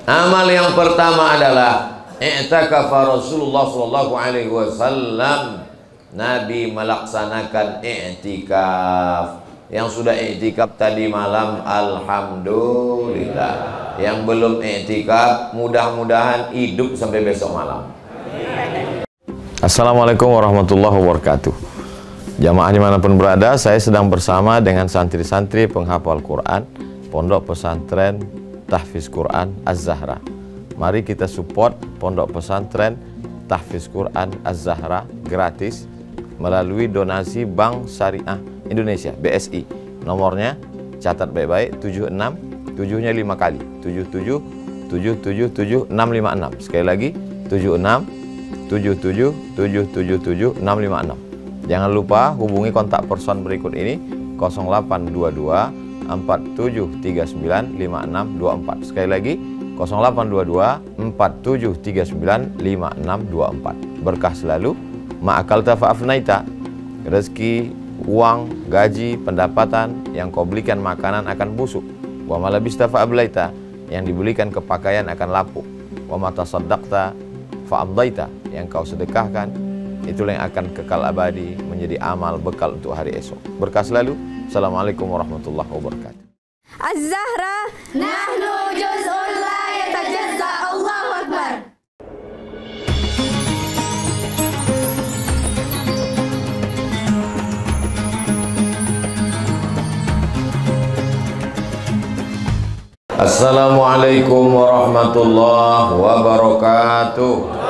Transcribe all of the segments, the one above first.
Amal yang pertama adalah i'takafa Rasulullah sallallahu alaihi wasallam. Nabi melaksanakan i'tikaf. Yang sudah i'tikaf tadi malam alhamdulillah. Yang belum i'tikaf mudah-mudahan hidup sampai besok malam. Assalamualaikum warahmatullahi wabarakatuh. Jamaah dimanapun berada, saya sedang bersama dengan santri-santri penghafal Quran Pondok Pesantren Tahfiz Quran Az-Zahra. Mari kita support Pondok Pesantren Tahfiz Quran Az-Zahra gratis melalui donasi Bank Syariah Indonesia BSI. Nomornya catat baik-baik, 76 7-nya 5 kali 77 777 656. Sekali lagi 76 77 777 656. Jangan lupa hubungi kontak person berikut ini 0822 4739 5624. Sekali lagi 0822 4739 5624. Berkah selalu, ma'akalta fa'afnaita. Rezeki, uang, gaji, pendapatan yang kau belikan makanan akan busuk. Wa malabista fa'ablaita, yang dibelikan kepakaian akan lapuk. Wa matasaddaqta fa'amdaita, yang kau sedekahkan itulah yang akan kekal abadi menjadi amal bekal untuk hari esok. Berkah selalu. Assalamualaikum warahmatullahi wabarakatuh. Az-Zahra nahnu juz'un la yatajazza. Allahu Akbar. Assalamualaikum warahmatullahi wabarakatuh.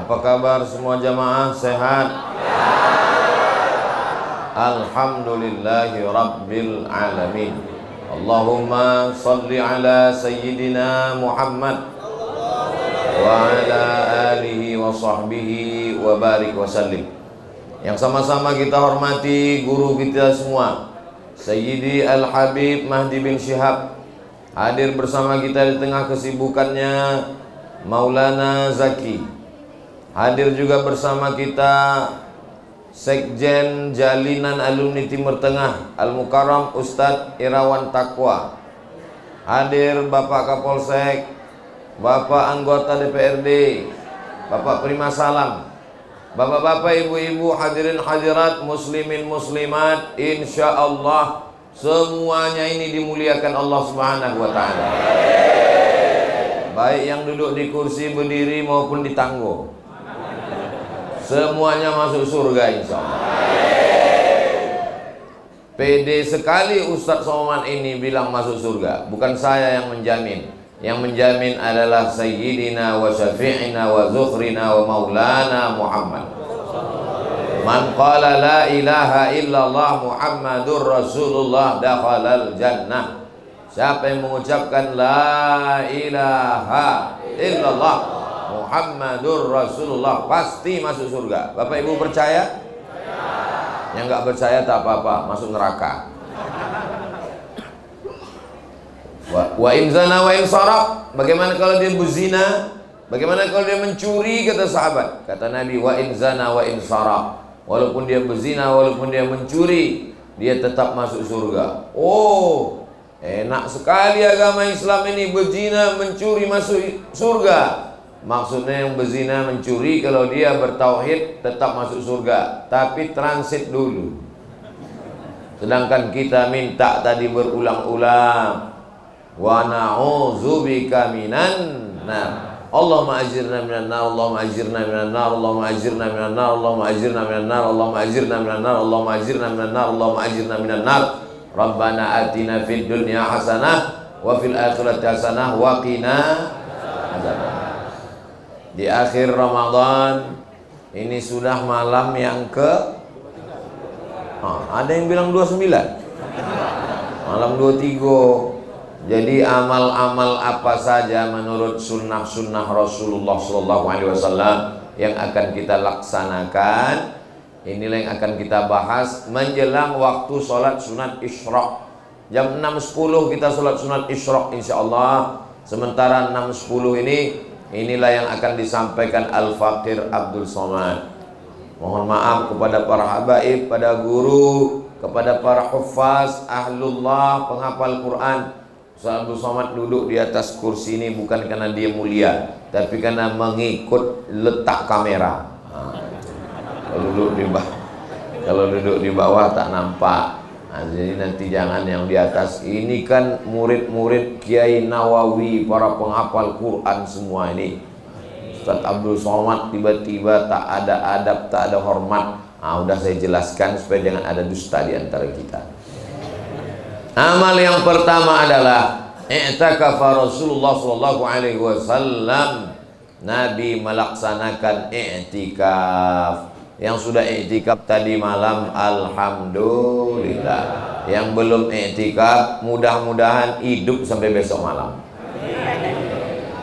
Apa kabar semua jamaah? Sehat? Alhamdulillahi rabbil alamin. Allahumma salli ala sayyidina Muhammad wa ala alihi wa sahbihi wa barik wa sallim. Yang sama-sama kita hormati guru kita semua, Sayyidi Al-Habib Mahdi bin Syihab. Hadir bersama kita di tengah kesibukannya Maulana Zaki. Hadir juga bersama kita Sekjen Jalinan Alumni Timur Tengah Al-Mukarram Ustadz Irawan Taqwa. Hadir Bapak Kapolsek, Bapak anggota DPRD, Bapak Prima Salam, Bapak-bapak, ibu-ibu, hadirin hadirat, muslimin muslimat, insya Allah semuanya ini dimuliakan Allah Subhanahu wa ta'ala. Baik yang duduk di kursi berdiri maupun di tanggo, semuanya masuk surga insya Allah. Pede sekali Ustadz Somad ini bilang masuk surga. Bukan saya yang menjamin. Yang menjamin adalah Sayyidina wa Syafi'ina wa Zukhrina wa Maulana Muhammad. Man qala la ilaha illallah Muhammadur Rasulullah dakhalal jannah. Siapa yang mengucapkan la ilaha illallah Muhammadur Rasulullah pasti masuk surga. Bapak Ibu percaya? Yang nggak percaya tak apa-apa, masuk neraka. Wa in zana wa in saraq. Bagaimana kalau dia berzina? Bagaimana kalau dia mencuri? Kata sahabat. Kata Nabi, wa in zana wa in saraq. Walaupun dia berzina, walaupun dia mencuri, dia tetap masuk surga. Oh, enak sekali agama Islam ini. Berzina, mencuri, masuk surga. Maksudnya yang berzina, mencuri, kalau dia bertauhid tetap masuk surga, tapi transit dulu. Sedangkan kita minta tadi berulang-ulang, wa na'udzubika minan nar. Allahumma ajirna minan nar, Allahumma ajirna minan nar, Allahumma ajirna minan nar, Allahumma ajirna minan nar, Allahumma ajirna minan nar, Allahumma ajirna minan nar, Allahumma ajirna minan nar. Rabbana atina fid dunya hasanah wa fil akhirati hasanah wa qina adzabannar. Di akhir Ramadan ini sudah malam yang ke ada yang bilang 29, malam 23. Jadi amal-amal apa saja menurut sunnah-sunnah Rasulullah SAW yang akan kita laksanakan, inilah yang akan kita bahas menjelang waktu sholat sunat Isyraq. Jam 6.10 kita sholat sunat Isyraq insya Allah. Sementara 6.10 inilah yang akan disampaikan Al-Faqir Abdul Somad. Mohon maaf kepada para habaib, pada guru, kepada para huffaz, ahlullah, penghafal Quran. Ustaz Abdul Somad duduk di atas kursi ini bukan karena dia mulia, tapi karena mengikut letak kamera. Kalau duduk di bawah tak nampak. Jadi nanti jangan yang di atas. Ini kan murid-murid Kiai Nawawi, para penghafal Quran semua ini. Ustaz Abdul Somad tiba-tiba tak ada adab, tak ada hormat. Udah saya jelaskan supaya jangan ada dusta di antara kita. Amal yang pertama adalah i'takafa Rasulullah sallallahu alaihi wasallam. Nabi melaksanakan i'tikaf. Yang sudah i'tikaf tadi malam alhamdulillah. Yang belum i'tikaf mudah-mudahan hidup sampai besok malam.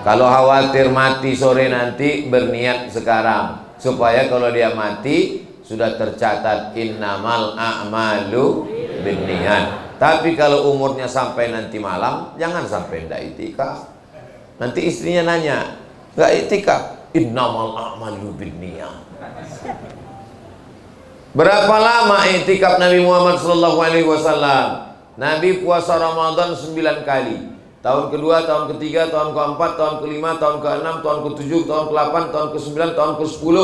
Kalau khawatir mati sore nanti, berniat sekarang supaya kalau dia mati sudah tercatat innamal a'malu binniyat. Tapi kalau umurnya sampai nanti malam, jangan sampai tidak i'tikaf. Nanti istrinya nanya, nggak i'tikaf? Innamal a'malu binniyat. Berapa lama i'tikaf Nabi Muhammad SAW? Nabi puasa Ramadan 9 kali. Tahun kedua, tahun ketiga, tahun keempat, tahun kelima, tahun keenam, tahun ketujuh, tahun ke-8, tahun ke-9, tahun ke-10,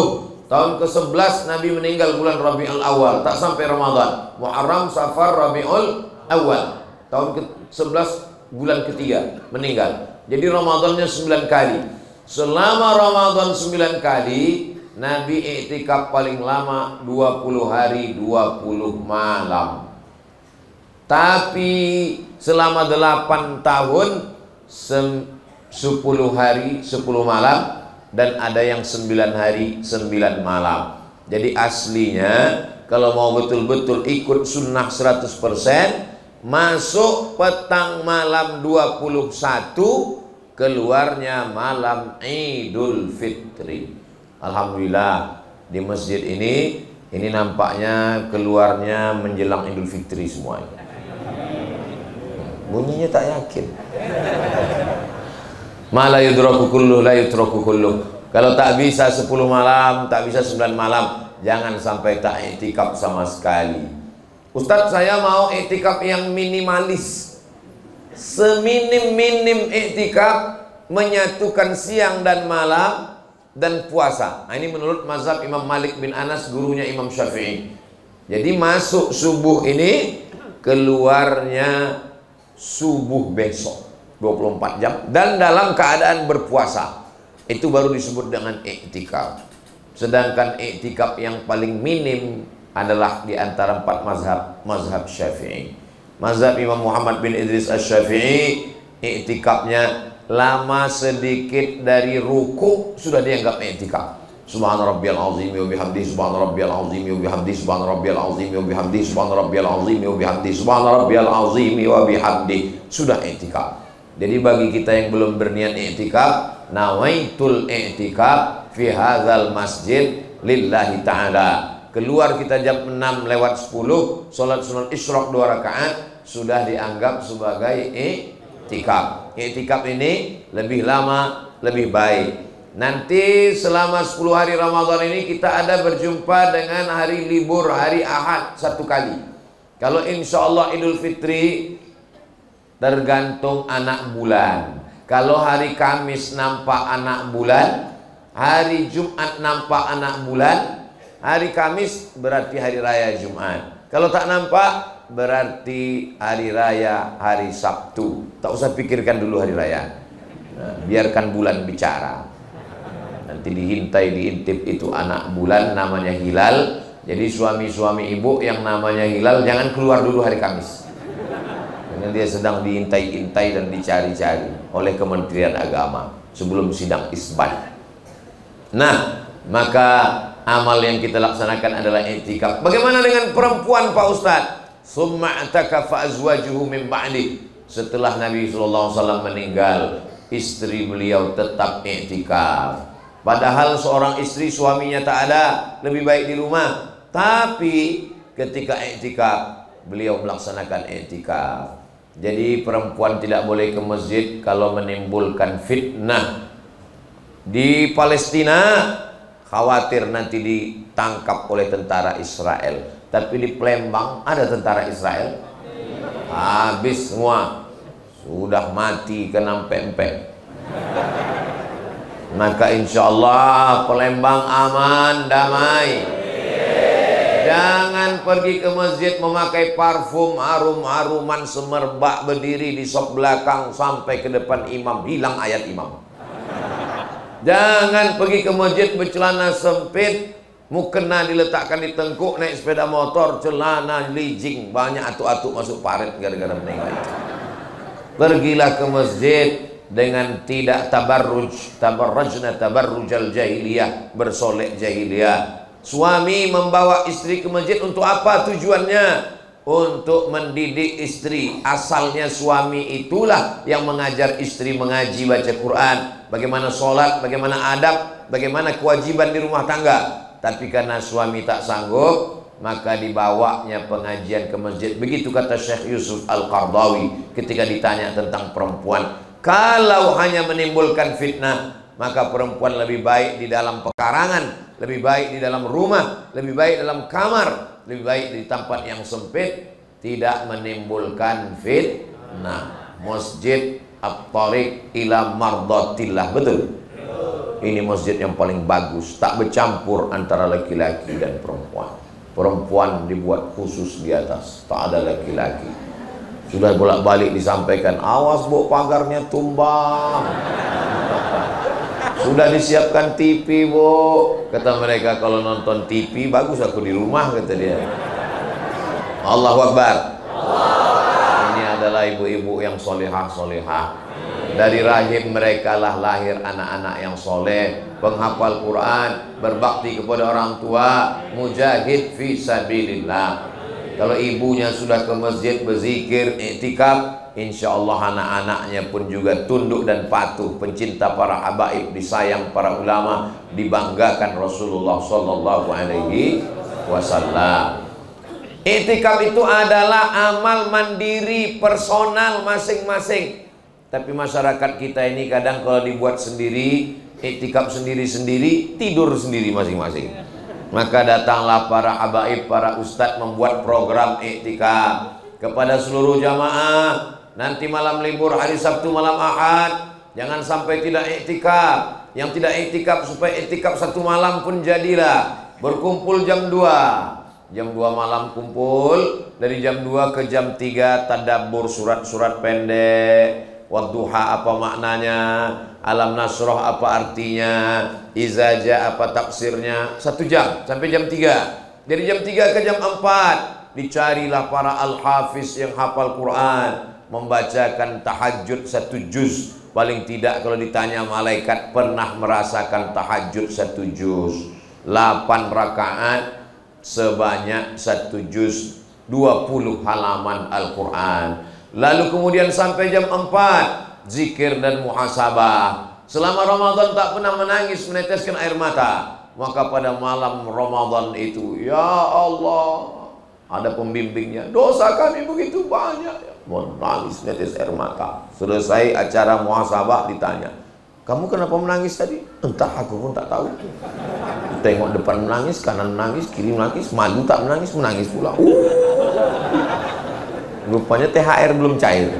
tahun ke-11 Nabi meninggal bulan Rabiul Awal. Tak sampai Ramadan. Muharram, Safar, Rabiul Awal. Tahun ke-11 bulan ketiga meninggal. Jadi Ramadannya 9 kali. Selama Ramadan 9 kali Nabi i'tikaf paling lama 20 hari 20 malam. Tapi selama 8 tahun 10 hari 10 malam, dan ada yang 9 hari 9 malam. Jadi aslinya kalau mau betul-betul ikut sunnah 100%, masuk petang malam 21, keluarnya malam Idul Fitri. Alhamdulillah di masjid ini nampaknya keluarnya menjelang Idul Fitri semuanya. Bunyinya tak yakin. Mala yudraku kulluh la yutraku kulluh. Kalau tak bisa 10 malam, tak bisa 9 malam, jangan sampai tak i'tikaf sama sekali. Ustadz, saya mau i'tikaf yang minimalis. Seminim-minim i'tikaf menyatukan siang dan malam dan puasa. Nah, ini menurut mazhab Imam Malik bin Anas, gurunya Imam Syafi'i. Jadi masuk subuh ini, keluarnya subuh besok 24 jam dan dalam keadaan berpuasa. Itu baru disebut dengan i'tikaf. Sedangkan i'tikaf yang paling minim adalah di antara 4 mazhab, mazhab Syafi'i. Mazhab Imam Muhammad bin Idris Asy-Syafi'i, i'tikafnya lama sedikit dari ruku sudah dianggap i'tikaf. Subhana rabbiyal azim wa bihamdihi, subhana rabbiyal azim wa bihamdihi, subhana rabbiyal azim wa bihamdihi, subhana rabbiyal azim wa bihamdihi, subhana rabbiyal azim wa bihamdihi, sudah i'tikaf. Jadi bagi kita yang belum berniat i'tikaf, nawaitul i'tikaf fi hadzal masjid lillahi ta'ala. Keluar kita jam 6 lewat 10, sholat sunat isyraq 2 rakaat, sudah dianggap sebagai i'tikaf. I'tikaf ini lebih lama, lebih baik. Nanti selama 10 hari Ramadan ini kita ada berjumpa dengan hari libur, hari Ahad 1 kali. Kalau insya Allah Idul Fitri tergantung anak bulan. Kalau hari Kamis nampak anak bulan, hari Jumat nampak anak bulan, hari Kamis berarti hari raya Jumat. Kalau tak nampak berarti hari raya hari Sabtu. Tak usah pikirkan dulu hari raya. Nah, biarkan bulan bicara. Nanti diintip itu anak bulan namanya hilal. Jadi suami-suami ibu yang namanya hilal jangan keluar dulu hari Kamis. Karena dia sedang diintai-intai dan dicari-cari oleh Kementerian Agama sebelum sidang isbat. Nah, maka amal yang kita laksanakan adalah i'tikaf. Bagaimana dengan perempuan, Pak Ustadz? Summa atakafa azwajuhu min ba'di. Setelah Nabi SAW meninggal, istri beliau tetap i'tikaf. Padahal seorang istri suaminya tak ada, lebih baik di rumah. Tapi ketika i'tikaf, beliau melaksanakan i'tikaf. Jadi perempuan tidak boleh ke masjid kalau menimbulkan fitnah. Di Palestina khawatir nanti ditangkap oleh tentara Israel. Tapi di Palembang ada tentara Israel, habis semua, sudah mati kena empek-empek. Maka insya Allah Palembang aman, damai. Jangan pergi ke masjid memakai parfum harum-haruman semerbak, berdiri di sop belakang sampai ke depan imam, hilang ayat imam. Jangan pergi ke masjid bercelana sempit, mukena diletakkan di tengkuk, naik sepeda motor celana lijing, banyak atuk-atuk masuk parit gara-gara menengok itu. Pergilah ke masjid dengan tidak tabarrujna tabarrujal jahiliyah, bersolek jahiliyah. Suami membawa istri ke masjid untuk apa tujuannya? Untuk mendidik istri. Asalnya suami itulah yang mengajar istri mengaji, baca Quran, bagaimana sholat, bagaimana adab, bagaimana kewajiban di rumah tangga. Tapi karena suami tak sanggup, maka dibawanya pengajian ke masjid. Begitu kata Syekh Yusuf Al-Qardawi ketika ditanya tentang perempuan. Kalau hanya menimbulkan fitnah, maka perempuan lebih baik di dalam pekarangan, lebih baik di dalam rumah, lebih baik dalam kamar, lebih baik di tempat yang sempit, tidak menimbulkan fitnah. Masjid At-Tariq ila Mardatillah, betul? Ini masjid yang paling bagus, tak bercampur antara laki-laki dan perempuan. Perempuan dibuat khusus di atas, tak ada laki-laki. Sudah bolak-balik disampaikan, awas bu, pagarnya tumbang. Sudah disiapkan TV bu. Kata mereka, kalau nonton TV bagus aku di rumah, kata dia. Allahu Akbar. Ini adalah ibu-ibu yang solehah-solehah. Dari rahim mereka lah lahir anak-anak yang soleh, penghafal Quran, berbakti kepada orang tua, mujahid fi sabilillah. Kalau ibunya sudah ke masjid berzikir, iktikaf, insya Allah anak-anaknya pun juga tunduk dan patuh, pencinta para habaib, disayang para ulama, dibanggakan Rasulullah Sallallahu Alaihi Wasallam. Iktikaf itu adalah amal mandiri personal masing-masing. Tapi masyarakat kita ini kadang kalau dibuat sendiri, iktikaf sendiri-sendiri, tidur sendiri masing-masing. Maka datanglah para habaib, para ustadz membuat program iktikaf kepada seluruh jamaah. Nanti malam libur hari Sabtu, malam Ahad, jangan sampai tidak iktikaf. Yang tidak iktikaf supaya iktikaf satu malam pun jadilah. Berkumpul jam 2. Jam 2 malam kumpul, dari jam 2 ke jam 3 tadabbur surat-surat pendek. Wadduha apa maknanya, Alam Nasroh apa artinya, Izaja apa tafsirnya. 1 jam sampai jam 3. Dari jam 3 ke jam 4 dicarilah para al-hafiz yang hafal Quran, membacakan tahajud 1 juz. Paling tidak kalau ditanya malaikat, pernah merasakan tahajud 1 juz. 8 rakaat sebanyak 1 juz, 20 halaman Al-Quran. Lalu kemudian sampai jam 4 zikir dan muhasabah. Selama Ramadan tak pernah menangis, meneteskan air mata. Maka pada malam Ramadan itu, ya Allah, ada pembimbingnya, dosa kami begitu banyak, menangis, netes air mata. Selesai acara muhasabah ditanya, kamu kenapa menangis tadi? Entah, aku pun tak tahu. Tengok depan menangis, kanan menangis, kiri menangis, maju tak menangis, menangis pula. Rupanya THR belum cair.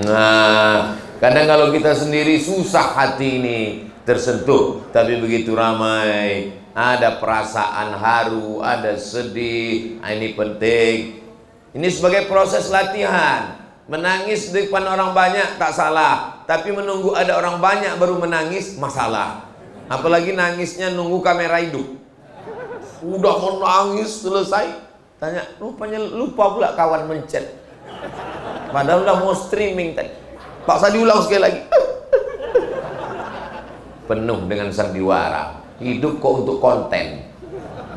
Nah, kadang kalau kita sendiri susah hati ini tersentuh. Tapi begitu ramai, ada perasaan haru, ada sedih. Nah, ini penting. Ini sebagai proses latihan. Menangis di depan orang banyak tak salah, tapi menunggu ada orang banyak baru menangis masalah. Apalagi nangisnya nunggu kamera hidup. Udah menangis selesai, tanya, rupanya lupa pula kawan mencet. Padahal udah mau streaming tadi. Paksa diulang sekali lagi. Penuh dengan sandiwara. Hidup kok untuk konten.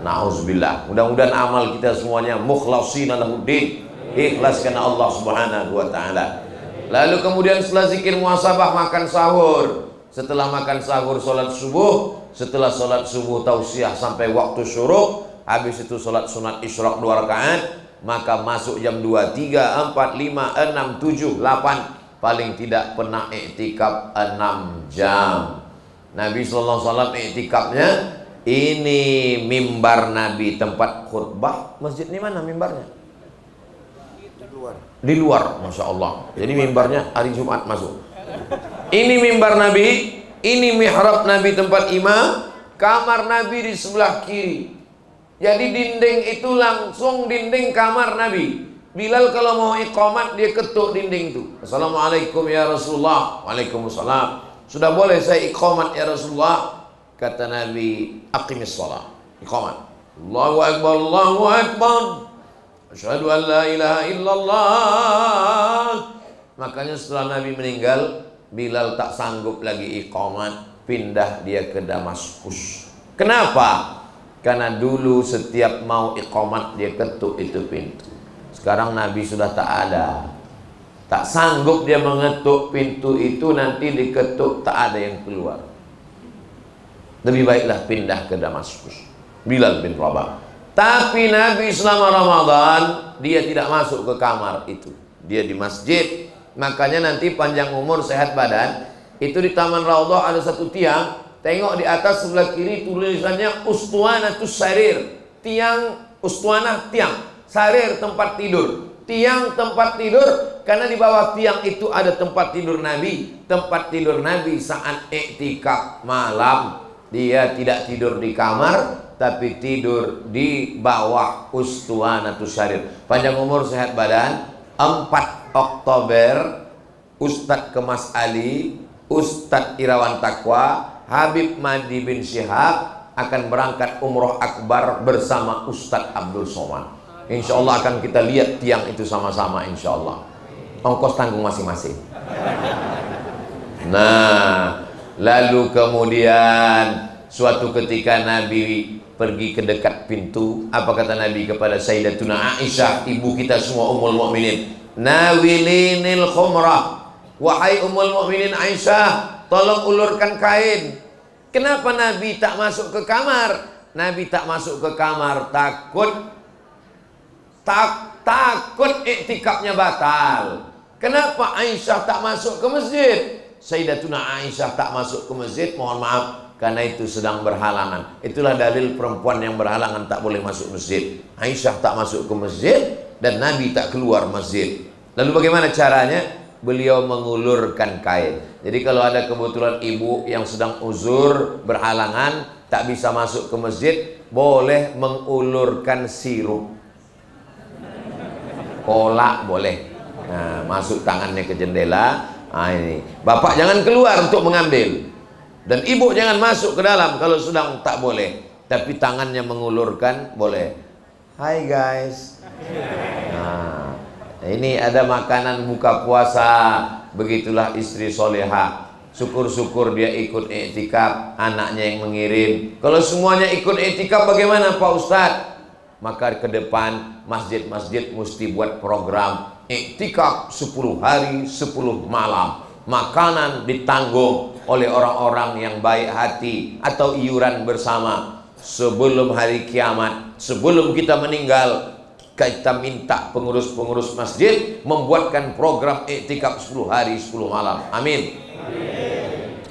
Nauzubillah. Mudah-mudahan amal kita semuanya mukhlashina lahuddin. Ikhlas karena Allah Subhanahu wa taala. Lalu kemudian setelah zikir muhasabah makan sahur. Setelah makan sahur salat subuh. Setelah salat subuh tausiah sampai waktu syuruk. Habis itu salat sunat isyraq 2 rakaat, maka masuk jam 2, 3, 4, 5, 6, 7, 8, paling tidak pernah iktikaf 6 jam. Nabi sallallahu alaihi wasallam iktikafnya Ini mimbar Nabi, tempat khutbah. Masjid ini mana mimbarnya? Di luar, Masya Allah. Jadi mimbarnya hari Jumat masuk. Ini mimbar Nabi, ini mihrab Nabi tempat imam, kamar Nabi di sebelah kiri. Jadi dinding itu langsung dinding kamar Nabi. Bilal kalau mau iqamat dia ketuk dinding itu. Assalamualaikum ya Rasulullah. Waalaikumsalam. Sudah boleh saya iqamat ya Rasulullah? Kata Nabi, aqimis shalah. Iqamat. Allahu akbar, Allahu akbar. Asyhadu an la ilaha illallah. Makanya setelah Nabi meninggal, Bilal tak sanggup lagi iqamat, pindah dia ke Damaskus. Kenapa? Karena dulu setiap mau iqamat dia ketuk itu pintu. Sekarang Nabi sudah tak ada. Tak sanggup dia mengetuk pintu itu, nanti diketuk tak ada yang keluar. Lebih baiklah pindah ke Damaskus. Bilal bin Rabah. Tapi Nabi selama Ramadan dia tidak masuk ke kamar itu. Dia di masjid. Makanya nanti panjang umur sehat badan. Itu di Taman Raudhah ada satu tiang. Tengok di atas sebelah kiri tulisannya Ustuanatus Sarir. Tiang ustuanah tiang. Sarir tempat tidur. Tiang tempat tidur. Karena di bawah tiang itu ada tempat tidur Nabi. Tempat tidur Nabi saat iktikaf malam. Dia tidak tidur di kamar, tapi tidur di bawah Ustuanatus Sarir. Panjang umur sehat badan. 4 Oktober Ustadz Kemas Ali, Ustadz Irawan Taqwa, Habib Madi bin Syihab akan berangkat umroh akbar bersama Ustadz Abdul Somad. Insya Allah akan kita lihat tiang itu sama-sama, insya Allah. Ongkos tanggung masing-masing. Nah, lalu kemudian suatu ketika Nabi pergi ke dekat pintu. Apa kata Nabi kepada Sayyidatuna Aisyah, ibu kita semua Ummul Mukminin? Nawilinil khumrah. Wahai Ummul Mukminin Aisyah, tolong ulurkan kain. Kenapa Nabi tak masuk ke kamar? Nabi tak masuk ke kamar takut iktikafnya batal. Kenapa Aisyah tak masuk ke masjid? Sayyidatuna Aisyah tak masuk ke masjid, mohon maaf, karena itu sedang berhalangan. Itulah dalil perempuan yang berhalangan tak boleh masuk masjid. Aisyah tak masuk ke masjid dan Nabi tak keluar masjid. Lalu bagaimana caranya? Beliau mengulurkan kain. Jadi kalau ada kebetulan ibu yang sedang uzur, berhalangan, tak bisa masuk ke masjid, boleh mengulurkan sirup. Kolak boleh. Nah, masuk tangannya ke jendela. Nah, ini. Bapak jangan keluar untuk mengambil. Dan ibu jangan masuk ke dalam kalau sedang tak boleh. Tapi tangannya mengulurkan boleh. Hai guys. Nah, ini ada makanan buka puasa. Begitulah istri soleha. Syukur-syukur dia ikut iktikaf, anaknya yang mengirim. Kalau semuanya ikut iktikaf bagaimana Pak Ustadz? Maka ke depan masjid-masjid mesti buat program iktikaf 10 hari 10 malam. Makanan ditanggung oleh orang-orang yang baik hati atau iuran bersama. Sebelum hari kiamat, sebelum kita meninggal, kita minta pengurus-pengurus masjid membuatkan program iktikaf 10 hari 10 malam. Amin.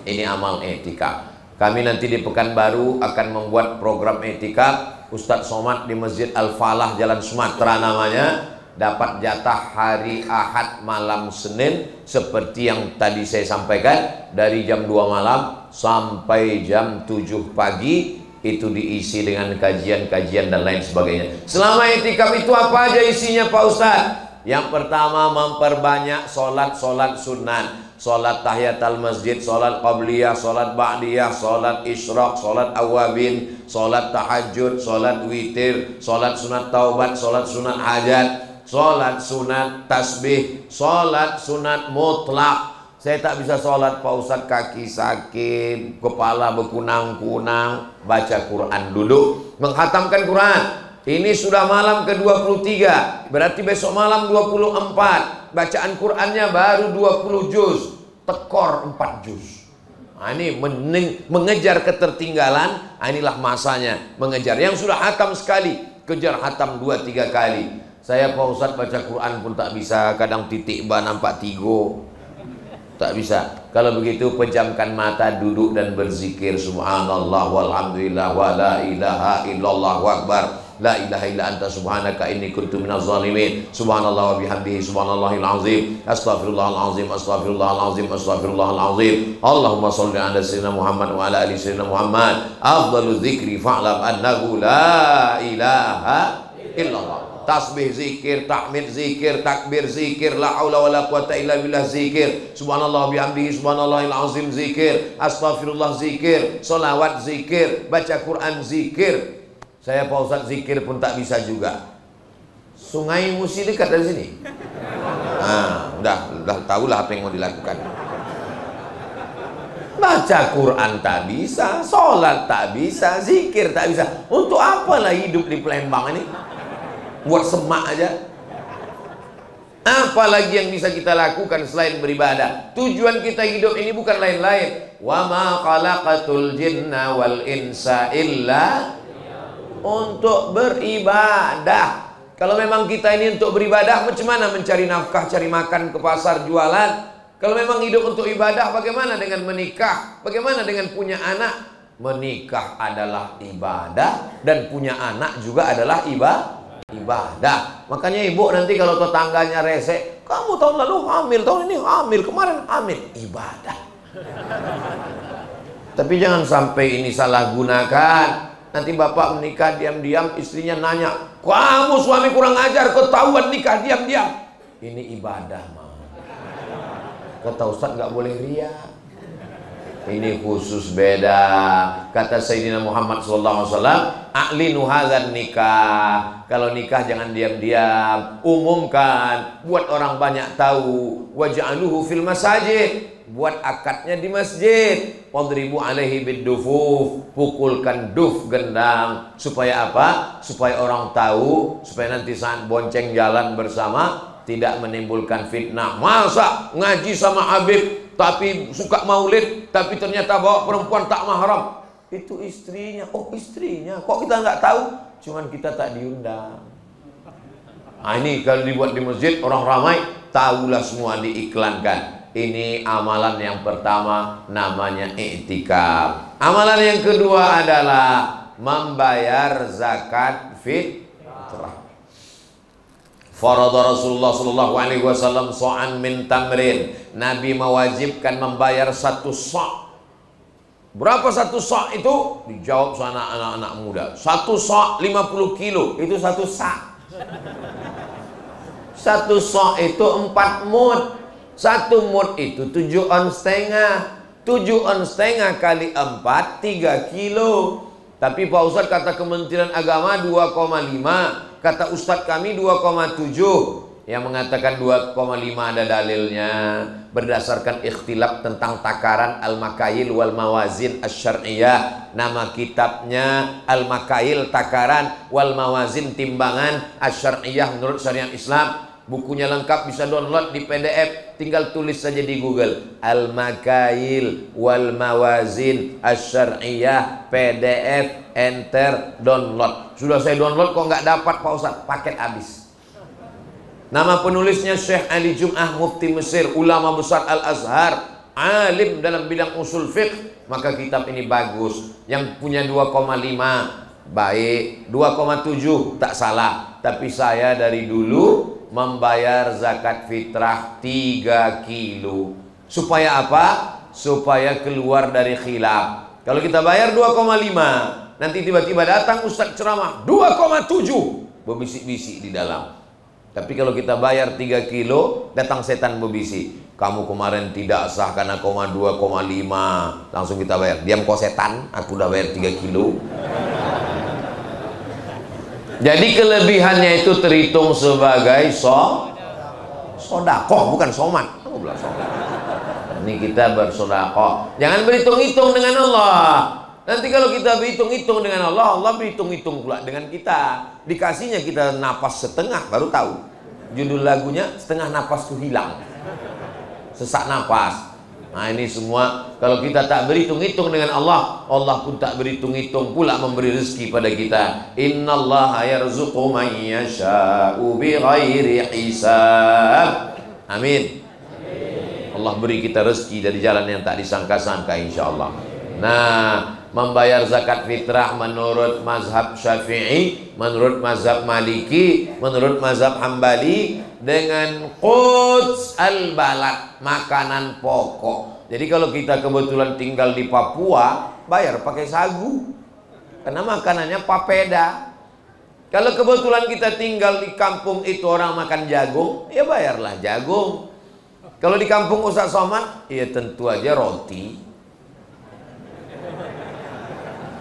Ini amal iktikaf. Kami nanti di Pekanbaru akan membuat program iktikaf. Ustadz Somad di Masjid Al-Falah Jalan Sumatera namanya, dapat jatah hari Ahad malam Senin seperti yang tadi saya sampaikan, dari jam 2 malam sampai jam 7 pagi itu diisi dengan kajian-kajian dan lain sebagainya. Selama iktikaf itu apa aja isinya Pak Ustadz? Yang pertama, memperbanyak solat-solat sunat. Solat tahiyatul masjid, solat qabliyah, solat ba'diyah, solat isyraq, solat awabin, solat tahajud, solat witir, solat sunat taubat, solat sunat hajat, solat sunat tasbih, solat sunat mutlak. Saya tak bisa solat Pak Ustadz, kaki sakit, kepala berkunang-kunang, baca Quran, duduk menghatamkan Quran. Ini sudah malam ke-23, berarti besok malam 24. Bacaan Qur'annya baru 20 juz, tekor 4 juz. Nah, ini mengejar ketertinggalan. Nah, inilah masanya mengejar. Yang sudah hatam sekali, kejar hatam 2-3 kali. Saya Pak Ustadz baca Quran pun tak bisa, kadang titik ba nampak 3. Tak bisa. Kalau begitu pejamkan mata, duduk dan berzikir subhanallah walhamdulillah wa la ilaha illallah wa akbar. La ilaha illa anta subhanaka inni kuntu minaz zalimin. Subhanallah wa bihamdihi subhanallahil azim. Astaghfirullahal azim, astaghfirullahal azim, astaghfirullahal azim. Allahumma shalli ala sayyidina Muhammad wa ala ali sayyidina Muhammad. Afdalu dzikri fa'lam annahu la ilaha illallah. Tasbih zikir, tahmid zikir, takbir zikir, la haula wala quwata illa billah zikir, subhanallah bihamdihi subhanallahil azim zikir, astaghfirullah zikir, salawat zikir, baca Quran zikir. Saya Pak Ustadz zikir pun tak bisa juga. Sungai Musi dekat dari sini. Nah, udah tahulah apa yang mau dilakukan. Baca Quran tak bisa, sholat tak bisa, zikir tak bisa. Untuk apalah hidup di Palembang ini? Buat semak aja. Apalagi yang bisa kita lakukan selain beribadah? Tujuan kita hidup ini bukan lain-lain. Wa ma khalaqatul jinna wal insa illa untuk beribadah. Kalau memang kita ini untuk beribadah, macam mana mencari nafkah, cari makan ke pasar, jualan? Kalau memang hidup untuk ibadah, bagaimana dengan menikah? Bagaimana dengan punya anak? Menikah adalah ibadah dan punya anak juga adalah ibadah. Makanya ibu nanti kalau tetangganya rese, kamu tahun lalu hamil, tahun ini hamil, kemarin hamil. Ibadah. Tapi jangan sampai ini salah gunakan. Nanti bapak menikah diam-diam, istrinya nanya, kamu suami kurang ajar, ketahuan nikah diam-diam. Ini ibadah mah. Kata Ustaz nggak boleh riak. Ini khusus beda. Kata Sayyidina Muhammad SAW, a'linu hadzal nikah. Kalau nikah jangan diam-diam, umumkan, buat orang banyak tahu. Waj'aluhu fil masajid, buat akadnya di masjid. Wadribu alaihi biddufuf, pukulkan duf gendang. Supaya apa? Supaya orang tahu, supaya nanti saat bonceng jalan bersama tidak menimbulkan fitnah. Masa ngaji sama Habib tapi suka maulid, tapi ternyata bawa perempuan tak mahram. Itu istrinya. Oh istrinya, kok kita nggak tahu? Cuman kita tak diundang. Nah ini kalau dibuat di masjid, orang ramai, tahulah semua, diiklankan. Ini amalan yang pertama, namanya i'tikaf. Amalan yang kedua adalah membayar zakat fitrah. Farada Rasulullah sallallahu alaihi wasallam so'an min tamrin. Nabi mewajibkan membayar 1 sa'. Berapa 1 sa' itu? Dijawab sana anak-anak muda. 1 sa' 50 kilo, itu 1 sa'. 1 sa' itu 4 mud. 1 mud itu 7 ons setengah. 7 ons setengah kali 4, 3 kilo. Tapi Pak Ustadz kata Kementerian Agama 2,5. Kata Ustadz kami 2,7. Yang mengatakan 2,5 ada dalilnya. Berdasarkan ikhtilaf tentang takaran Al-Makail wal Mawazin Asy-Syar'iyyah. Nama kitabnya Al-Makail takaran, wal Mawazin timbangan, Asy-Syar'iyyah menurut syariat Islam. Bukunya lengkap, bisa download di PDF. Tinggal tulis saja di Google, Al-Makail wal Mawazin Asy-Syar'iyyah, PDF, enter, download. Sudah saya download kok nggak dapat Pak Ustadz, paket habis. Nama penulisnya Syekh Ali Jum'ah, Mufti Mesir, ulama besar Al-Azhar, alim dalam bidang usul fiqh. Maka kitab ini bagus. Yang punya 2,5 baik, 2,7 tak salah. Tapi saya dari dulu membayar zakat fitrah 3 kilo. Supaya apa? Supaya keluar dari khilaf. Kalau kita bayar 2,5, nanti tiba-tiba datang Ustadz ceramah 2,7, berbisik-bisik di dalam. Tapi kalau kita bayar 3 kilo, datang setan berbisik, kamu kemarin tidak sah karena 2,5. Langsung kita bayar. Diam kau setan, aku udah bayar 3 kilo. Jadi kelebihannya itu terhitung sebagai sodakoh, bukan somat. Aku bilang somat. Ini kita bersodakoh. Jangan berhitung-hitung dengan Allah. Nanti kalau kita berhitung-hitung dengan Allah, Allah berhitung-hitung pula dengan kita. Dikasihnya kita napas setengah, baru tahu. Judul lagunya setengah napas tuh hilang. Sesak napas. Nah ini semua kalau kita tak berhitung-hitung dengan Allah, Allah pun tak berhitung-hitung pula memberi rezeki pada kita. Innallaha yarzuqu man yasha'u bighairi hisab. Amin. Allah beri kita rezeki dari jalan yang tak disangka-sangka insya Allah. Nah, membayar zakat fitrah menurut mazhab Syafi'i, menurut mazhab Maliki, menurut mazhab Hambali dengan quds al-balad, makanan pokok. Jadi kalau kita kebetulan tinggal di Papua, bayar pakai sagu karena makanannya papeda. Kalau kebetulan kita tinggal di kampung itu orang makan jagung, ya bayarlah jagung. Kalau di kampung Ustaz Somad, ya tentu aja roti.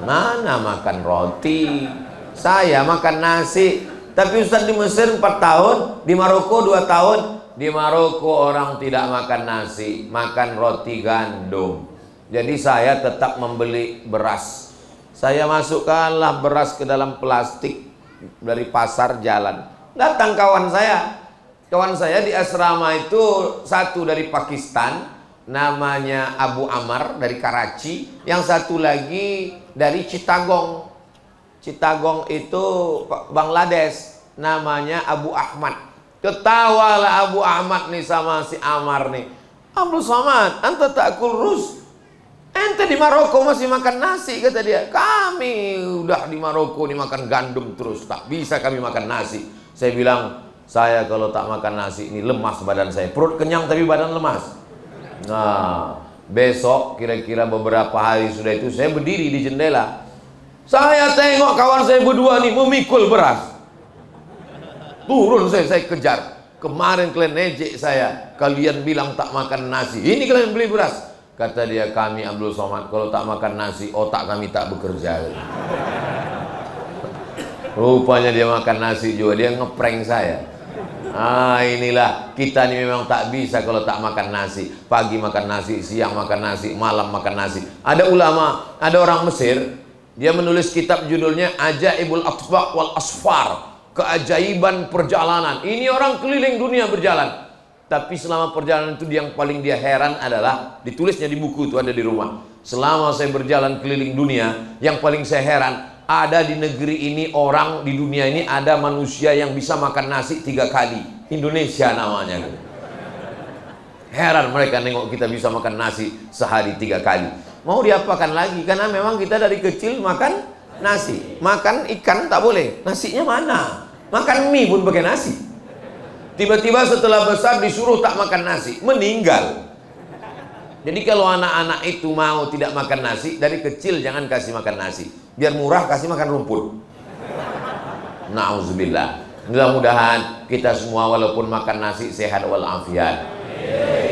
Mana makan roti? Saya makan nasi. Tapi Ustaz di Mesir 4 tahun, di Maroko 2 tahun. Di Maroko orang tidak makan nasi, makan roti gandum. Jadi saya tetap membeli beras. Saya masukkanlah beras ke dalam plastik dari pasar jalan. Datang kawan saya di asrama itu, satu dari Pakistan, namanya Abu Amar dari Karachi, yang satu lagi dari Chittagong. Chittagong itu Bangladesh, namanya Abu Ahmad. Ketawalah Abu Ahmad nih sama si Amar nih. Abdul Somad, anta ta'kul rus. Ente di Maroko masih makan nasi, kata dia. Kami udah di Maroko nih makan gandum terus, tak bisa kami makan nasi. Saya bilang, saya kalau tak makan nasi ini lemas badan saya. Perut kenyang tapi badan lemas. Nah, besok kira-kira beberapa hari sudah itu saya berdiri di jendela. Saya tengok kawan saya berdua nih memikul beras. Turun saya kejar. Kemarin kalian ejek saya, kalian bilang tak makan nasi. Ini kalian beli beras. Kata dia, kami Abdul Somad kalau tak makan nasi, otak kami tak bekerja. Rupanya dia makan nasi juga, dia ngeprank saya. Ah, inilah kita ini memang tak bisa kalau tak makan nasi. Pagi makan nasi, siang makan nasi, malam makan nasi. Ada ulama, ada orang Mesir, dia menulis kitab judulnya Ajaibul Atbaq wal Asfar, keajaiban perjalanan. Ini orang keliling dunia berjalan. Tapi selama perjalanan itu yang paling dia heran adalah, ditulisnya di buku itu, ada di rumah. Selama saya berjalan keliling dunia, yang paling saya heran, ada di negeri ini orang, di dunia ini ada manusia yang bisa makan nasi 3 kali. Indonesia namanya. Heran mereka nengok kita bisa makan nasi sehari 3 kali. Mau diapakan lagi? Karena memang kita dari kecil makan nasi. Makan ikan tak boleh. Nasinya mana? Makan mie pun pakai nasi. Tiba-tiba setelah besar disuruh tak makan nasi, meninggal. Jadi kalau anak-anak itu mau tidak makan nasi, dari kecil jangan kasih makan nasi. Biar murah kasih makan rumput. Nauzubillah. Mudah-mudahan kita semua walaupun makan nasi sehat walafiat.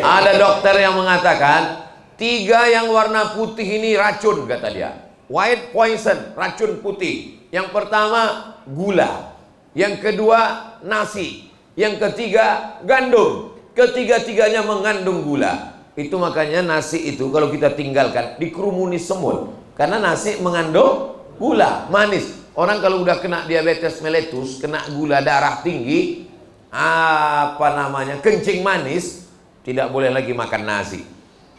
Ada dokter yang mengatakan 3 yang warna putih ini racun, kata dia. White poison, racun putih. Yang pertama gula. Yang kedua nasi. Yang ketiga gandum. Ketiga-tiganya mengandung gula. Itu makanya nasi itu kalau kita tinggalkan dikerumuni semut. Karena nasi mengandung gula, manis. Orang kalau udah kena diabetes mellitus, kena gula darah tinggi, kencing manis, tidak boleh lagi makan nasi.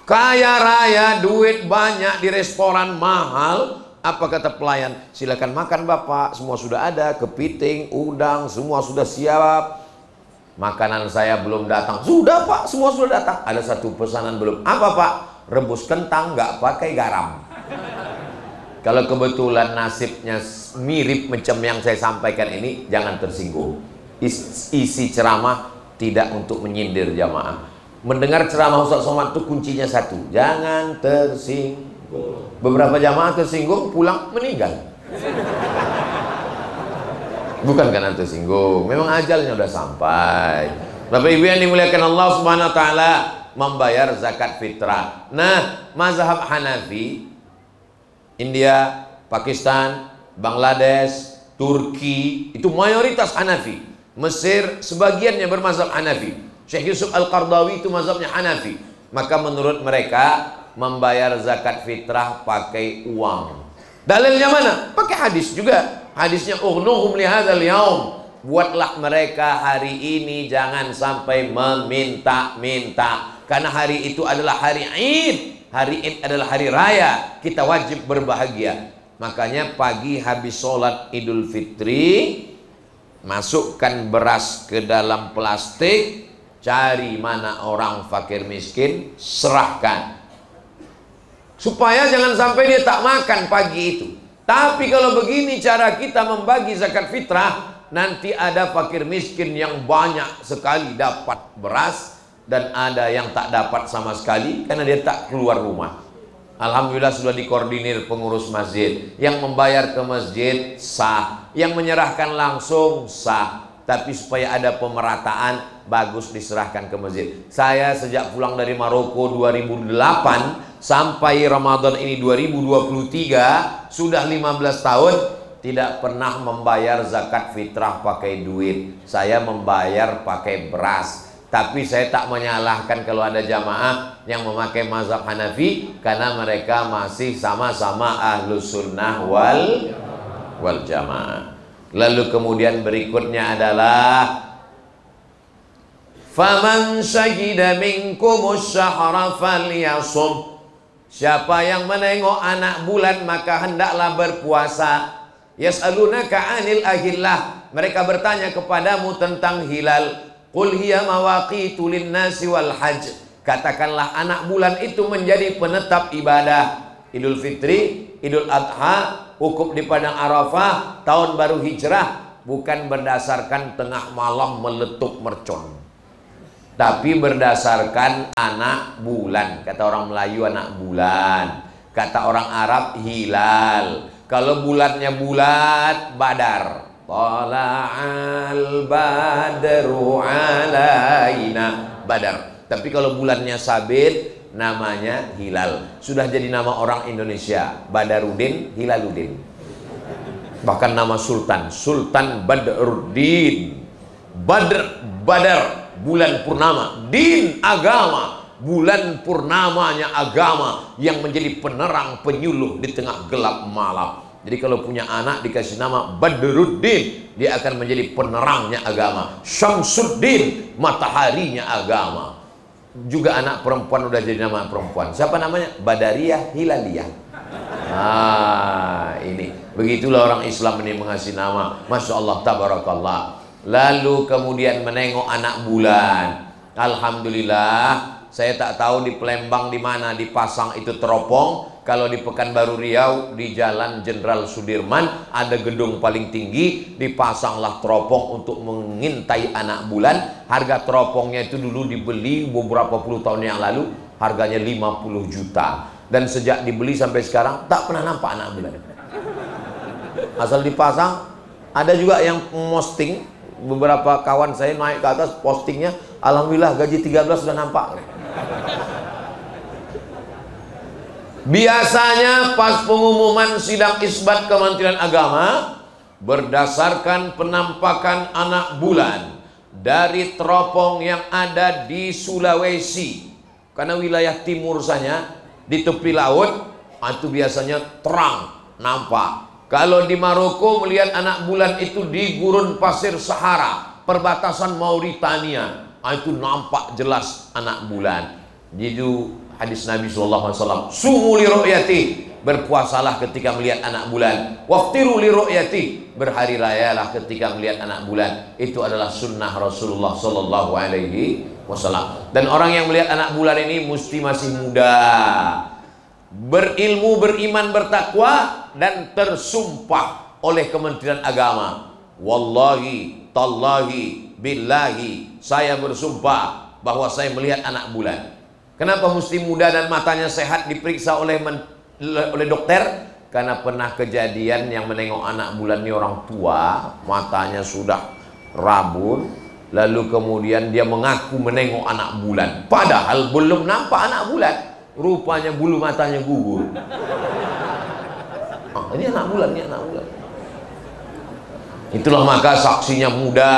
Kaya raya, duit banyak, di restoran mahal, apa kata pelayan? Silakan makan Bapak, semua sudah ada, kepiting, udang, semua sudah siap. Makanan saya belum datang. Sudah Pak, semua sudah datang. Ada satu pesanan belum. Apa Pak? Rebus kentang nggak pakai garam. Kalau kebetulan nasibnya mirip macam yang saya sampaikan ini, jangan tersinggung. Isi ceramah tidak untuk menyindir jamaah. Mendengar ceramah Ustaz Somad itu kuncinya satu, jangan tersinggung. Beberapa jamaah tersinggung, pulang meninggal. Bukan karena tersinggung, memang ajalnya udah sampai. Bapak Ibu yang dimuliakan Allah Subhanahu wa taala, membayar zakat fitrah. Nah, mazhab Hanafi, India, Pakistan, Bangladesh, Turki, itu mayoritas Hanafi. Mesir sebagiannya bermazhab Hanafi. Syekh Yusuf Al-Qardawi itu mazhabnya Hanafi. Maka menurut mereka membayar zakat fitrah pakai uang. Dalilnya mana? Pakai hadis juga. Hadisnya ughnuhum li hadzal yaum. Buatlah mereka hari ini jangan sampai meminta-minta. Karena hari itu adalah hari Id. Hari Id adalah hari raya. Kita wajib berbahagia. Makanya pagi habis sholat Idul Fitri, masukkan beras ke dalam plastik, cari mana orang fakir miskin, serahkan. Supaya jangan sampai dia tak makan pagi itu. Tapi kalau begini cara kita membagi zakat fitrah, nanti ada fakir miskin yang banyak sekali dapat beras, dan ada yang tak dapat sama sekali karena dia tak keluar rumah. Alhamdulillah sudah dikoordinir pengurus masjid. Yang membayar ke masjid sah, yang menyerahkan langsung sah. Tapi supaya ada pemerataan, bagus diserahkan ke masjid. Saya sejak pulang dari Maroko 2008 sampai Ramadan ini 2023, sudah 15 tahun tidak pernah membayar zakat fitrah pakai duit. Saya membayar pakai beras. Tapi saya tak menyalahkan kalau ada jamaah yang memakai mazhab Hanafi, karena mereka masih sama-sama ahlus sunnah wal jamaah. Lalu kemudian berikutnya adalah faman syahida minkumus syahra falyasum. Siapa yang menengok anak bulan maka hendaklah berpuasa. Yas'alunaka 'anil ahillah. Mereka bertanya kepadamu tentang hilal. Qul hiya mawaqitu lin-nasi wal hajj. Katakanlah anak bulan itu menjadi penetap ibadah. Idul Fitri, Idul Adha, wukuf di padang Arafah, tahun baru hijrah, bukan berdasarkan tengah malam meletup mercon, tapi berdasarkan anak bulan. Kata orang Melayu anak bulan, kata orang Arab hilal. Kalau bulannya bulat, badar. Tala'al badru alaina, badar. Tapi kalau bulannya sabit, namanya hilal. Sudah jadi nama orang Indonesia, Badarudin, Hilaluddin. Bahkan nama sultan, Sultan Badruddin. Badar bulan purnama, din agama, bulan purnamanya agama yang menjadi penerang penyuluh di tengah gelap malam. Jadi kalau punya anak dikasih nama Badruddin, dia akan menjadi penerangnya agama. Syamsuddin, mataharinya agama. Juga anak perempuan udah jadi nama perempuan. Siapa namanya? Badariyah Hilaliyah. Ini begitulah orang Islam ini mengasih nama. Masya Allah, tabarakallah. Lalu kemudian menengok anak bulan. Alhamdulillah, saya tak tahu di Palembang di mana dipasang itu teropong. Kalau di Pekanbaru Riau, di Jalan Jenderal Sudirman, ada gedung paling tinggi, dipasanglah teropong untuk mengintai anak bulan. Harga teropongnya itu dulu dibeli beberapa puluh tahun yang lalu, harganya 50 juta. Dan sejak dibeli sampai sekarang, tak pernah nampak anak bulan. Asal dipasang. Ada juga yang posting, beberapa kawan saya naik ke atas, postingnya, alhamdulillah gaji 13 sudah nampak. Biasanya pas pengumuman sidang isbat Kementerian Agama, berdasarkan penampakan anak bulan dari teropong yang ada di Sulawesi, karena wilayah timur sana di tepi laut itu biasanya terang nampak. Kalau di Maroko melihat anak bulan itu di gurun pasir Sahara, perbatasan Mauritania, itu nampak jelas anak bulan. Jadi hadis Nabi SAW, sumu li ru'yati, berpuasalah ketika melihat anak bulan, waftiru li ru'yati, berhari rayalah ketika melihat anak bulan. Itu adalah sunnah Rasulullah SAW. Dan orang yang melihat anak bulan ini mesti masih muda, berilmu, beriman, bertakwa, dan tersumpah oleh Kementerian Agama, wallahi, tallahi, billahi, saya bersumpah bahwa saya melihat anak bulan. Kenapa mesti muda dan matanya sehat diperiksa oleh dokter? Karena pernah kejadian yang menengok anak bulan ini orang tua, matanya sudah rabun, lalu kemudian dia mengaku menengok anak bulan, padahal belum nampak anak bulan. Rupanya bulu matanya gugur. Ini anak bulan, ini anak bulan. Itulah maka saksinya muda,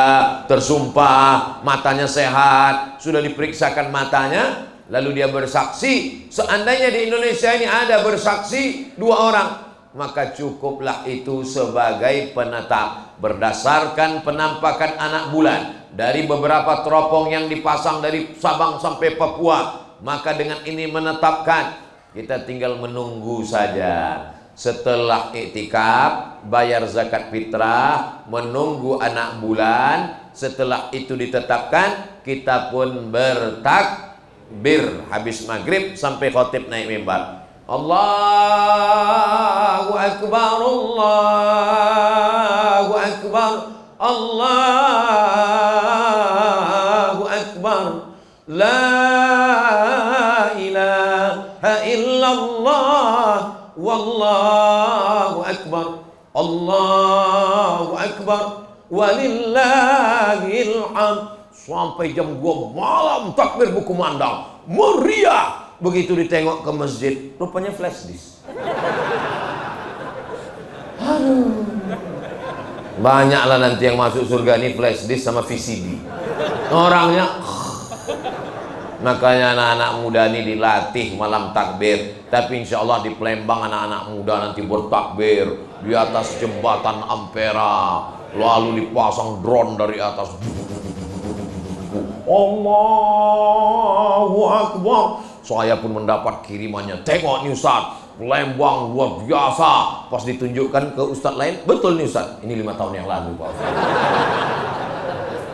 tersumpah, matanya sehat, sudah diperiksakan matanya. Lalu dia bersaksi. Seandainya di Indonesia ini ada bersaksi 2 orang, maka cukuplah itu sebagai penetap. Berdasarkan penampakan anak bulan dari beberapa teropong yang dipasang dari Sabang sampai Papua, maka dengan ini menetapkan, kita tinggal menunggu saja. Setelah iktikaf, bayar zakat fitrah, menunggu anak bulan. Setelah itu ditetapkan, kita pun bertakbir habis maghrib sampai khotib naik mimbar. Allahu Akbar, Allahu Akbar, Allahu Akbar, la ilaha illallah, wallahu akbar, Allahu akbar, walillahil hamd. Sampai jam 2 malam takbir berkumandang, meriah. Begitu ditengok ke masjid, rupanya flash disk. Aduh. Banyaklah nanti yang masuk surga ini flash disk sama VCD. Orangnya. Makanya anak-anak muda ini dilatih malam takbir. Tapi insya Allah di Palembang anak-anak muda nanti bertakbir di atas jembatan Ampera, lalu dipasang drone dari atas. Allahu Akbar. Saya pun mendapat kirimannya. Tengok nih Ustaz, Palembang luar biasa. Pas ditunjukkan ke Ustaz lain, betul nih Ustaz, ini 5 tahun yang lalu Pak Ustaz.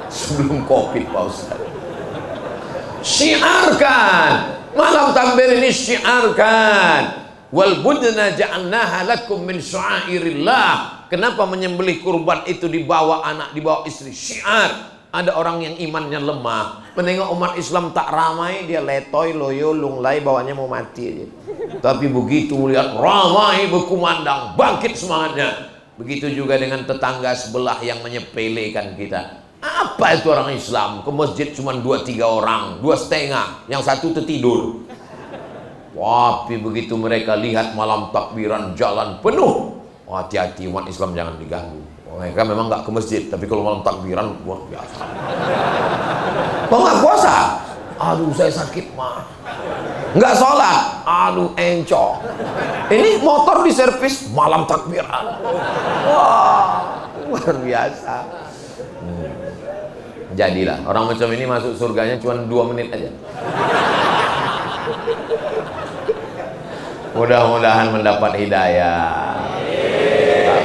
Sebelum Covid Pak Ustaz. Syiarkan malam takbir ini, syiarkan. Wal budna ja'alnaha lakum min sya'airillah. Kenapa menyembelih kurban itu dibawa anak, dibawa istri? Syiar. Ada orang yang imannya lemah, menengok umat Islam tak ramai, dia letoy, loyo, lunglai, bawanya mau mati aja. Tapi begitu melihat ramai berkumandang, bangkit semangatnya. Begitu juga dengan tetangga sebelah yang menyepelekan kita. Apa itu orang Islam? Ke masjid cuma 2-3 orang, 2,5, yang satu tertidur. Tapi begitu mereka lihat malam takbiran jalan penuh, hati-hati umat Islam jangan diganggu. Mereka memang nggak ke masjid, tapi kalau malam takbiran luar biasa. Kok nggak puasa? Aduh saya sakit mah. Nggak sholat? Aduh encok. Ini motor diservis malam takbiran. Wah luar biasa. Jadilah orang macam ini masuk surganya cuma 2 menit aja. Mudah-mudahan mendapat hidayah.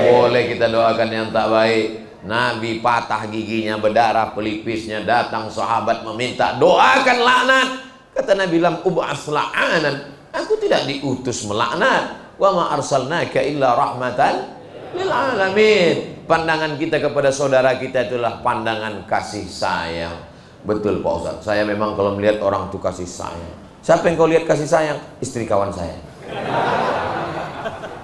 Boleh kita doakan yang tak baik. Nabi patah giginya, berdarah pelipisnya, datang sahabat meminta doakan laknat. Kata Nabi, lam ub'as la'anan, aku tidak diutus melaknat. Wa ma arsalnaka illa rahmatan lil alamin. Pandangan kita kepada saudara kita itulah pandangan kasih sayang. Betul Pak Ustaz, saya memang kalau melihat orang itu kasih sayang. Siapa yang kau lihat kasih sayang? Istri kawan saya.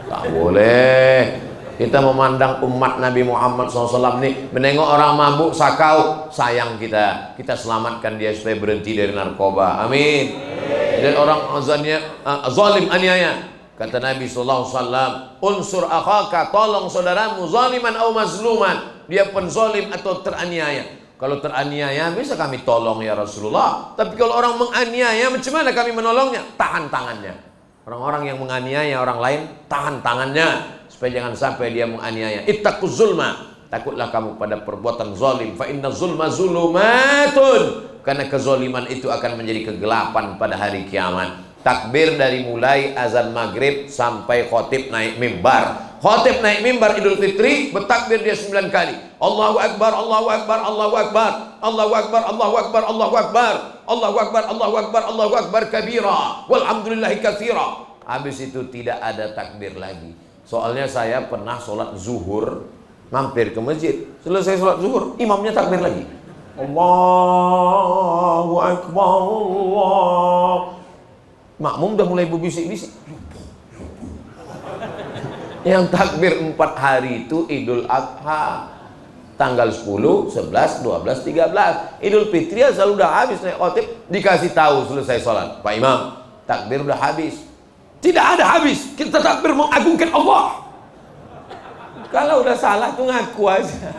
Tak boleh. Kita memandang umat Nabi Muhammad SAW ini, menengok orang mabuk, sakau, sayang kita selamatkan dia supaya berhenti dari narkoba. Amin. Dan orang zalim, aniaya, kata Nabi SAW, unsur akhaka, tolong saudaramu, zaliman atau mazluman, dia penzalim atau teraniaya. Kalau teraniaya bisa kami tolong ya Rasulullah, tapi kalau orang menganiaya macam mana kami menolongnya? Tahan tangannya. Orang-orang yang menganiaya orang lain, tahan tangannya supaya jangan sampai dia menganiaya. Ittaquz zulma, takutlah kamu pada perbuatan zalim. Fa inna zulma zulumatun, karena kezaliman itu akan menjadi kegelapan pada hari kiamat. Takbir dari mulai azan maghrib sampai khotib naik mimbar. Khotib naik mimbar Idul Fitri bertakbir dia 9 kali. Allahu Akbar, Allahu Akbar, Allahu Akbar, Allahu Akbar, Allahu Akbar, Allahu Akbar, Allahu Akbar, Allahu Akbar, Allahu Akbar kabira, walhamdulillahi katsira. Habis itu tidak ada takbir lagi. Soalnya saya pernah sholat zuhur, mampir ke masjid. Selesai sholat zuhur, imamnya takbir lagi. Allahu Akbar, Allah. Makmum udah mulai berbisik-bisik. Yang takbir 4 hari itu Idul Adha, tanggal 10, 11, 12, 13. Idul Fitri asal udah habis naik khotib, dikasih tahu selesai sholat, Pak Imam, takbir udah habis. Tidak ada habis, kita takbir mengagungkan Allah. Kalau udah salah tuh ngaku aja.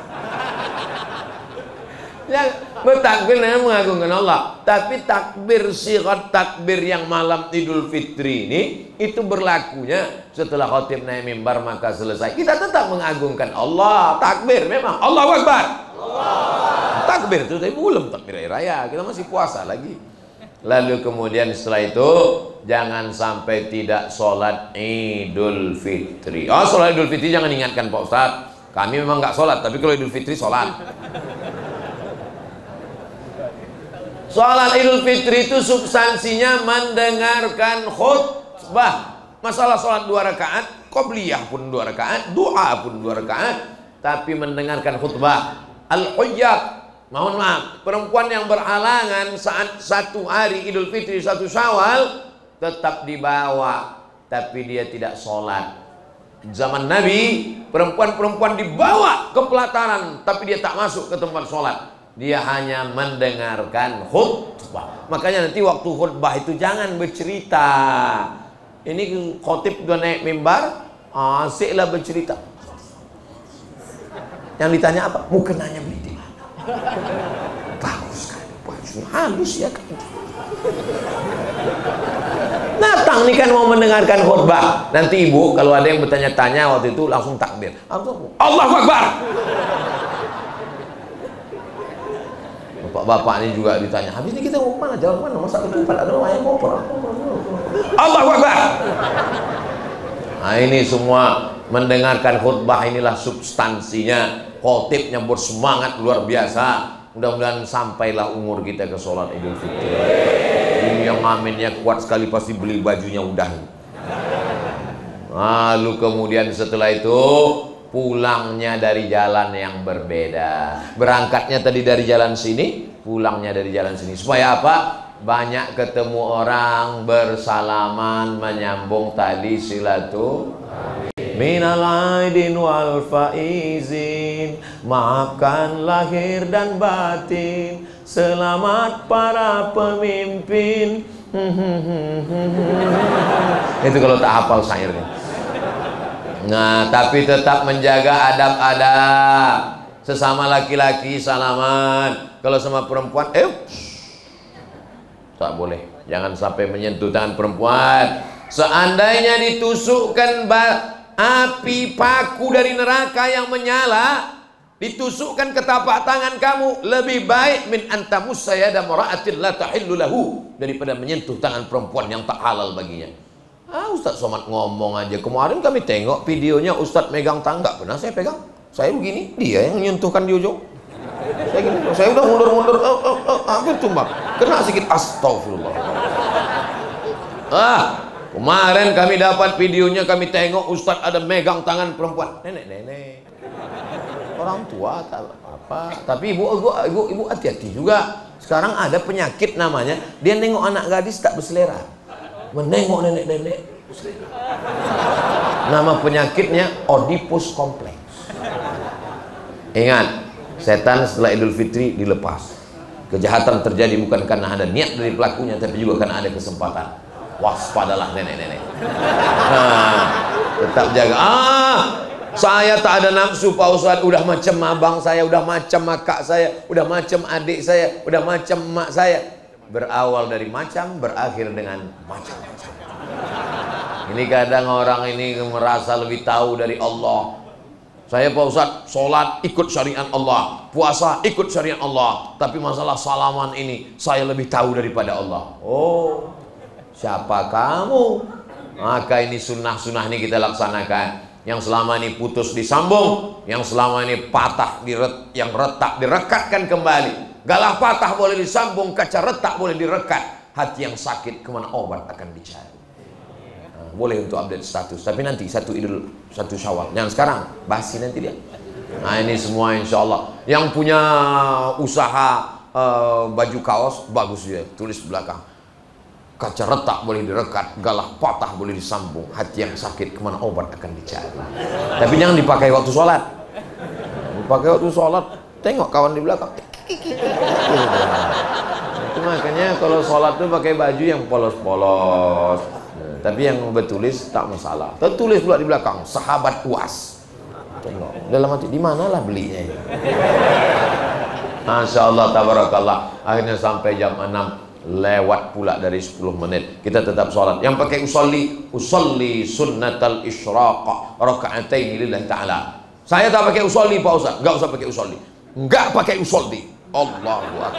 Ya, bertakbir namanya mengagungkan Allah. Tapi takbir sigat takbir yang malam Idul Fitri ini, itu berlakunya setelah khotib naik mimbar maka selesai. Kita tetap mengagungkan Allah. Takbir memang Allahu Akbar. Allah. Takbir itu tapi belum takbir raya. Kita masih puasa lagi. Lalu kemudian setelah itu jangan sampai tidak sholat Idul Fitri. Oh, sholat Idul Fitri jangan ingatkan Pak Ustadz. Kami memang nggak sholat, tapi kalau Idul Fitri sholat. Sholat Idul Fitri itu substansinya mendengarkan khutbah. Masalah sholat 2 rakaat, qobliyah pun 2 rakaat, doa pun 2 rakaat, tapi mendengarkan khutbah. Al-hujjah, mohon maaf, perempuan yang berhalangan saat 1 hari Idul Fitri 1 Syawal tetap dibawa, tapi dia tidak sholat. Zaman Nabi, perempuan-perempuan dibawa ke pelataran, tapi dia tak masuk ke tempat sholat. Dia hanya mendengarkan khutbah. Makanya nanti waktu khutbah itu jangan bercerita. Ini khotib udah naik mimbar, asiklah bercerita. Yang ditanya apa? Mukenanya beli di mana? Bagus kan, bajunya halus ya kan. Datang nih kan mau mendengarkan khutbah. Nanti ibu kalau ada yang bertanya-tanya waktu itu langsung takbir. Allahu Akbar. Bapak-bapak ini juga ditanya, habis ini kita mau kemana? Jalan mana? Masa ke tempat ada orang yang ngoper? Allahu Akbar. Nah ini semua mendengarkan khutbah, inilah substansinya. Khotibnya bersemangat luar biasa. Mudah-mudahan sampailah umur kita ke sholat Idul Fitri. Ini yang aminnya kuat sekali, pasti beli bajunya udah. Lalu kemudian setelah itu pulangnya dari jalan yang berbeda. Berangkatnya tadi dari jalan sini, pulangnya dari jalan sini. Supaya apa? Banyak ketemu orang, bersalaman, menyambung tali silaturahmi. Minal aidin wal faizin, maafkan lahir dan batin, selamat para pemimpin. Itu kalau tak hafal syairnya. Nah, tapi tetap menjaga adab-adab. Sesama laki-laki salaman. Kalau sama perempuan, tak boleh. Jangan sampai menyentuh tangan perempuan. Seandainya ditusukkan api paku dari neraka yang menyala, ditusukkan ke tapak tangan kamu, lebih baik min antamus sayada mara'atin la tahillu lahu, daripada menyentuh tangan perempuan yang tak halal baginya. Ustaz Somad ngomong aja. Kemarin kami tengok videonya Ustaz megang tangga. Pernah saya pegang. Saya begini, dia yang menyentuhkan di ujung. Saya gini, saya udah mundur-mundur, hampir tumbang. Kena sedikit, astagfirullah. Kemarin kami dapat videonya, kami tengok Ustaz ada megang tangan perempuan. Nenek-nenek. Orang tua tak apa. Tapi ibu hati-hati juga. Sekarang ada penyakit namanya, dia nengok anak gadis tak berselera. Menengok nenek-nenek. Nama penyakitnya Oedipus Complex. Ingat, setan setelah Idul Fitri dilepas. Kejahatan terjadi bukan karena ada niat dari pelakunya, tapi juga karena ada kesempatan. Waspadalah nenek-nenek. Tetap jaga. Saya tak ada nafsu Pak Ustaz. Udah macam abang saya, udah macam kakak saya, udah macam adik saya, udah macam emak saya. Berawal dari macam, berakhir dengan macam-macam. Ini kadang orang ini merasa lebih tahu dari Allah. Saya Pak Ustaz, sholat ikut syariat Allah, puasa ikut syariat Allah, tapi masalah salaman ini saya lebih tahu daripada Allah. Oh, siapa kamu? Maka ini sunnah-sunnah ini kita laksanakan. Yang selama ini putus disambung, yang selama ini patah yang retak direkatkan kembali. Galah patah boleh disambung, kaca retak boleh direkat. Hati yang sakit kemana obat akan dicari. Boleh untuk update status, tapi nanti 1 Syawal. Jangan sekarang, basi nanti dia. Nah ini semua insya Allah. Yang punya usaha baju kaos, bagus dia, tulis belakang. Kaca retak boleh direkat, galah patah boleh disambung, hati yang sakit kemana obat akan dicari. Tapi jangan dipakai waktu sholat. Dipakai waktu sholat, tengok kawan di belakang. Itu makanya kalau sholat tuh pakai baju yang polos-polos. Tapi yang bertulis tak masalah. Tertulis pula di belakang, sahabat UAS. Tengok dalam hati, di manalah belinya ini. Masya Allah, tabarakallah. Akhirnya sampai jam 6 lewat pula dari 10 menit. Kita tetap sholat. Yang pakai usolli sunnatal isyraq raka'atain lillahi ta'ala. Saya tak pakai usolli Pak Ustaz. Enggak usah pakai usolli. Enggak pakai usolli. Allahu Akbar.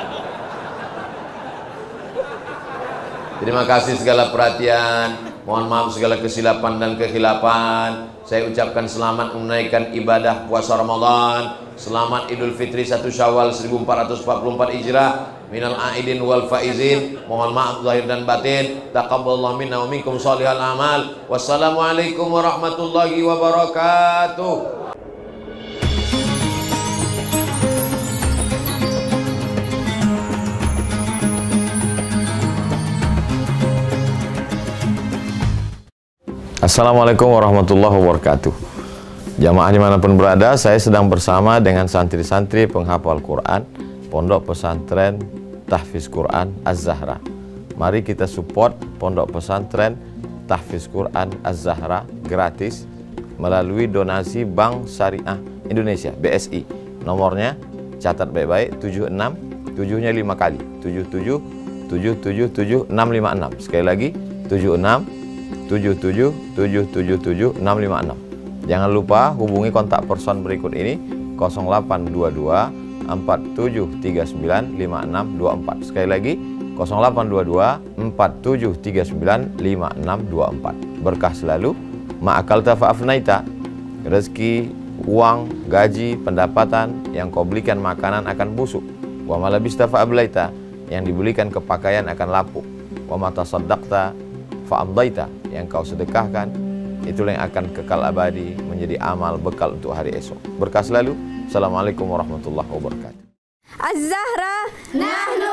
Terima kasih segala perhatian. Mohon maaf segala kesilapan dan kekhilafan. Saya ucapkan selamat menunaikan ibadah puasa Ramadan. Selamat Idul Fitri 1 Syawal 1444 Hijrah. minal aidin wal faizin. Mohon maaf zahir dan batin. Taqabbalallahu minna wa minkum shalihal amal. Wassalamualaikum warahmatullahi wabarakatuh. Assalamualaikum warahmatullahi wabarakatuh. Jamaah dimanapun berada, saya sedang bersama dengan santri-santri penghafal Quran Pondok Pesantren Tahfiz Quran Az-Zahra. Mari kita support Pondok Pesantren Tahfiz Quran Az-Zahra gratis melalui donasi Bank Syariah Indonesia (BSI). Nomornya catat baik-baik, 76 7-nya 5 kali, 77 777 656. Sekali lagi 76 77 656. Jangan lupa hubungi kontak person berikut ini 0822 4739 5624. Sekali lagi 0822 4739 5624. Berkah selalu, ma'akalta fa'afnaita. Rezeki, uang, gaji, pendapatan yang kau belikan makanan akan busuk. Wa malabista fa'ablaita, yang dibelikan kepakaian akan lapuk. Wa matasaddaqta fa'amdaita, yang kau sedekahkan itulah yang akan kekal abadi menjadi amal bekal untuk hari esok. Berkah selalu. Assalamualaikum warahmatullahi wabarakatuh. Az-Zahra nahnu